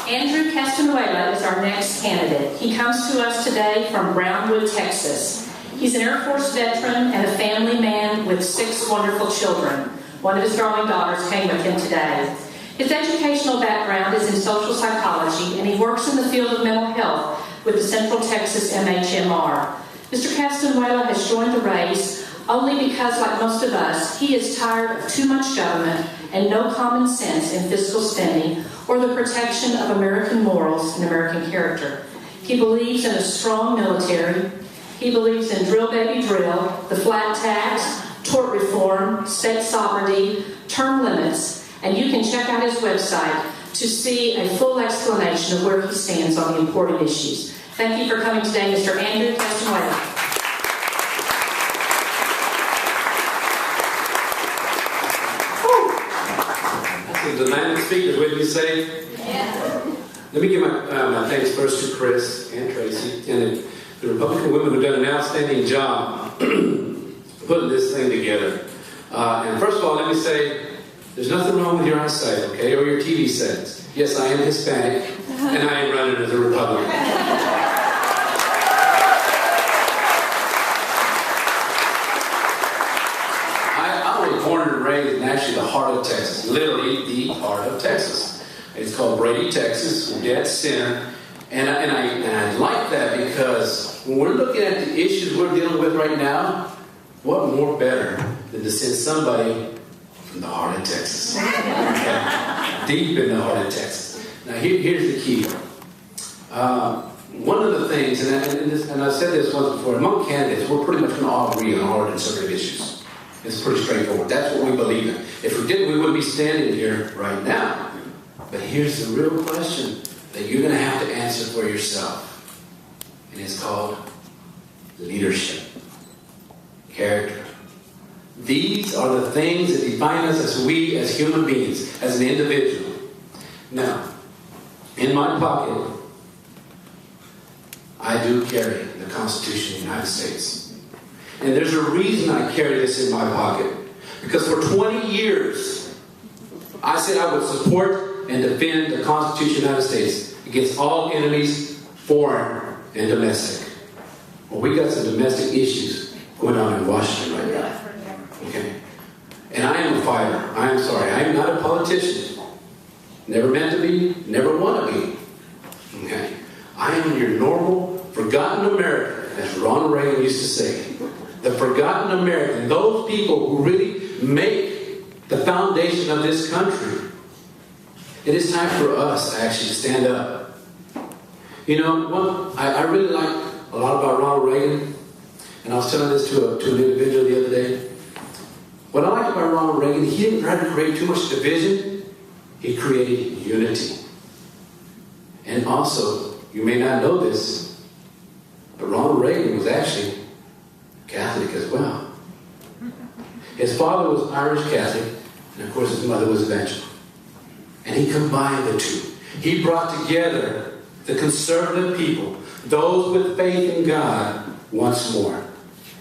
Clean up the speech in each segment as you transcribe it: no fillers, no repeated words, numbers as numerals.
Andrew Castanuela is our next candidate. He comes to us today from Brownwood, Texas. He's an Air Force veteran and a family man with 6 wonderful children. One of his growing daughters came with him today. His educational background is in social psychology, and he works in the field of mental health with the Central Texas MHMR. Mr. Castanuela has joined the race only because, like most of us, he is tired of too much government and no common sense in fiscal spending or the protection of American morals and American character. He believes in a strong military. He believes in drill baby drill, the flat tax, tort reform, state sovereignty, term limits, and you can check out his website to see a full explanation of where he stands on the important issues. Thank you for coming today, Mr. Andrew Castanuela. The dynamic speakers, what did you say? Yeah. Let me give my thanks first to Chris and Tracy and the Republican women who've done an outstanding job putting this thing together. And first of all, let me say, there's nothing wrong with your eyesight, okay, or your TV sets. Yes, I am Hispanic, and I am running as a Republican. I was born and raised in actually the heart of Texas, literally the heart of Texas. It's called Brady, Texas, dead center. And I like that because when we're looking at the issues we're dealing with right now, what more better than to send somebody from the heart of Texas? Okay. Deep in the heart of Texas. Now here's the key. One of the things, and I've said this once before, among candidates, we're pretty much going to all agree on all conservative issues. It's pretty straightforward. That's what we believe in. If we didn't, we wouldn't be standing here right now. But here's the real question that you're going to have to answer for yourself. And it's called leadership. Character. These are the things that define us as we, as human beings, as an individual. Now, in my pocket, I do carry the Constitution of the United States. And there's a reason I carry this in my pocket. Because for 20 years, I said I would support and defend the Constitution of the United States against all enemies, foreign and domestic. Well, we got some domestic issues going on in Washington right now. Okay? And I am a fighter. I am sorry. I am not a politician. Never meant to be, never want to be. Okay? I am your normal, forgotten American, as Ronald Reagan used to say. The forgotten American. Those people who really make the foundation of this country. It is time for us to actually stand up. You know, I really like a lot about Ronald Reagan, and I was telling this to an individual the other day. What I like about Ronald Reagan, he didn't try to create too much division. He created unity. And also, you may not know this, but Ronald Reagan was actually Catholic as well. His father was Irish Catholic, and of course his mother was evangelical. And he combined the two. He brought together the conservative people, those with faith in God, once more.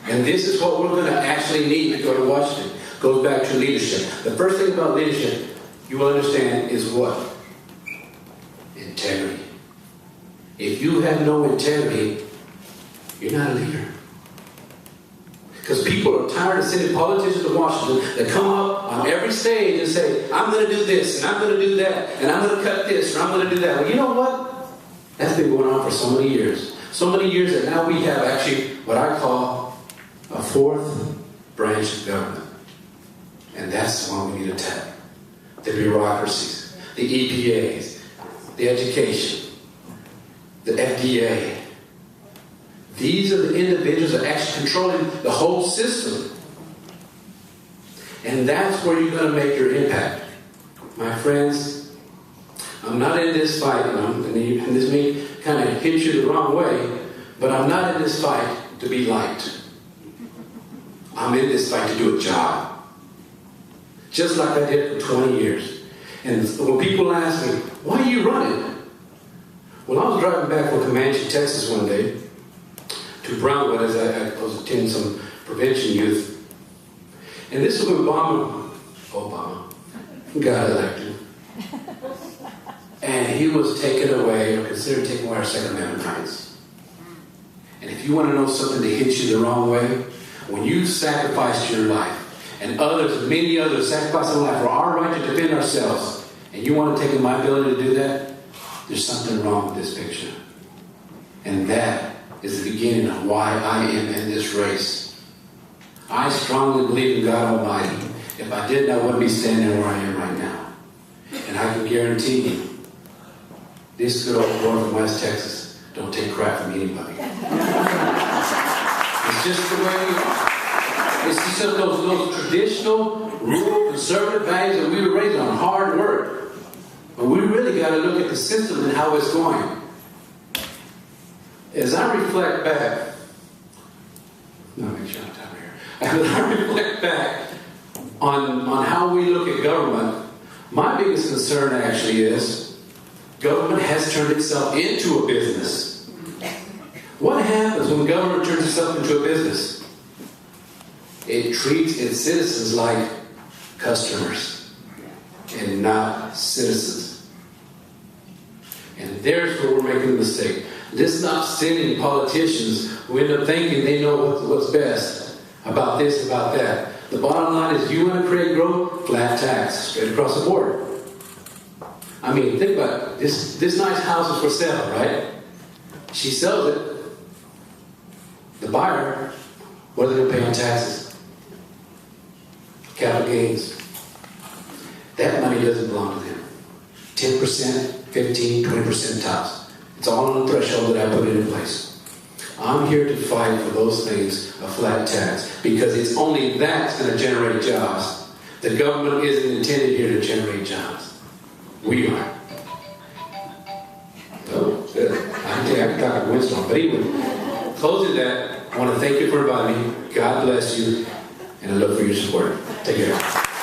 And this is what we're going to actually need to go to Washington. Goes back to leadership. The first thing about leadership, you will understand, is what? Integrity. If you have no integrity, you're not a leader. Because people are tired of sending politicians to Washington that come up on every stage and say, I'm going to do this, and I'm going to do that, and I'm going to cut this, or I'm going to do that. Well, you know what? That's been going on for so many years. So many years that now we have actually what I call a fourth branch of government. And that's the one we need to tackle. The bureaucracies, the EPAs, the education, the FDA. These are the individuals that are actually controlling the whole system. And that's where you're going to make your impact. My friends, I'm not in this fight, and this may kind of hit you the wrong way, but I'm not in this fight to be liked. I'm in this fight to do a job. Just like I did for 20 years. And when people ask me, why are you running? Well, I was driving back from Comanche, Texas one day, to Brownwood as I was attending some prevention youth. And this is when Obama got elected. And and he was taken away, or considered taking away our Second Amendment rights. And if you want to know something that hits you the wrong way, when you sacrificed your life, and others, many others, sacrificed their life for our right to defend ourselves, and you want to take my ability to do that, there's something wrong with this picture. And that is the beginning of why I am in this race. I strongly believe in God Almighty. If I didn't, I wouldn't be standing where I am right now. And I can guarantee you, this good old boy from West Texas don't take crap from anybody. It's just the way we are. It's just those traditional, rural, conservative values that we were raised on, hard work. But we really got to look at the system and how it's going. As I reflect back, make sure I'm down here. As I reflect back on how we look at government, my biggest concern actually is government has turned itself into a business. What happens when government turns itself into a business? It treats its citizens like customers and not citizens. And there's where we're making a mistake. This is not sitting politicians who end up thinking they know what's best about this, about that. The bottom line is, you want to create growth, flat tax, straight across the board. I mean, think about it. This nice house is for sale, right? She sells it. The buyer, what are they going to pay on taxes? Capital gains. That money doesn't belong to them. 10%, 15, 20% tops. It's all on the threshold that I put it in place. I'm here to fight for those things, a flat tax, because it's only that's going to generate jobs. The government isn't intended here to generate jobs. We are. Oh, good. I can talk to Winston. But anyway, closing that, I want to thank you for inviting me. God bless you, and I look for your support. Take care.